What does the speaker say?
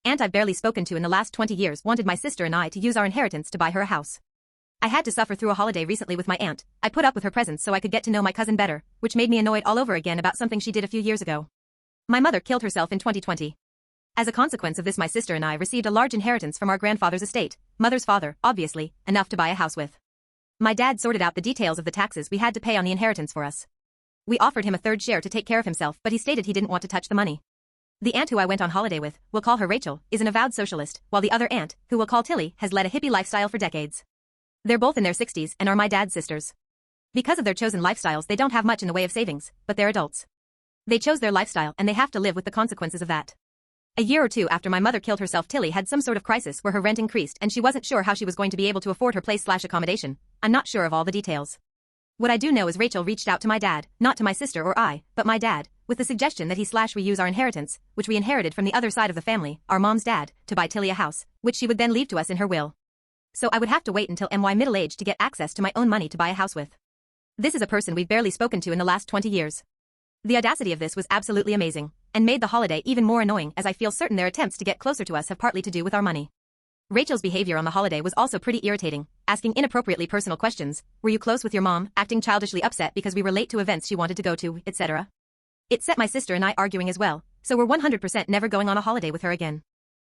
aunt I've barely spoken to in the last 20 years wanted my sister and I to use our inheritance to buy her a house. I had to suffer through a holiday recently with my aunt. I put up with her presence so I could get to know my cousin better, which made me annoyed all over again about something she did a few years ago. My mother killed herself in 2020. As a consequence of this, my sister and I received a large inheritance from our grandfather's estate, mother's father, obviously, enough to buy a house with. My dad sorted out the details of the taxes we had to pay on the inheritance for us. We offered him a third share to take care of himself, but he stated he didn't want to touch the money. The aunt who I went on holiday with, we'll call her Rachel, is an avowed socialist, while the other aunt, who we'll call Tilly, has led a hippie lifestyle for decades. They're both in their 60s and are my dad's sisters. Because of their chosen lifestyles, they don't have much in the way of savings, but they're adults. They chose their lifestyle and they have to live with the consequences of that. A year or two after my mother killed herself, Tilly had some sort of crisis where her rent increased and she wasn't sure how she was going to be able to afford her place/accommodation. I'm not sure of all the details. What I do know is Rachel reached out to my dad, not to my sister or I, but my dad, with the suggestion that we use our inheritance, which we inherited from the other side of the family, our mom's dad, to buy Tilly a house, which she would then leave to us in her will. So I would have to wait until my middle age to get access to my own money to buy a house with. This is a person we've barely spoken to in the last 20 years. The audacity of this was absolutely amazing, and made the holiday even more annoying, as I feel certain their attempts to get closer to us have partly to do with our money. Rachel's behavior on the holiday was also pretty irritating, asking inappropriately personal questions. Were you close with your mom? Acting childishly upset because we were late to events she wanted to go to, etc. It set my sister and I arguing as well, so we're 100% never going on a holiday with her again.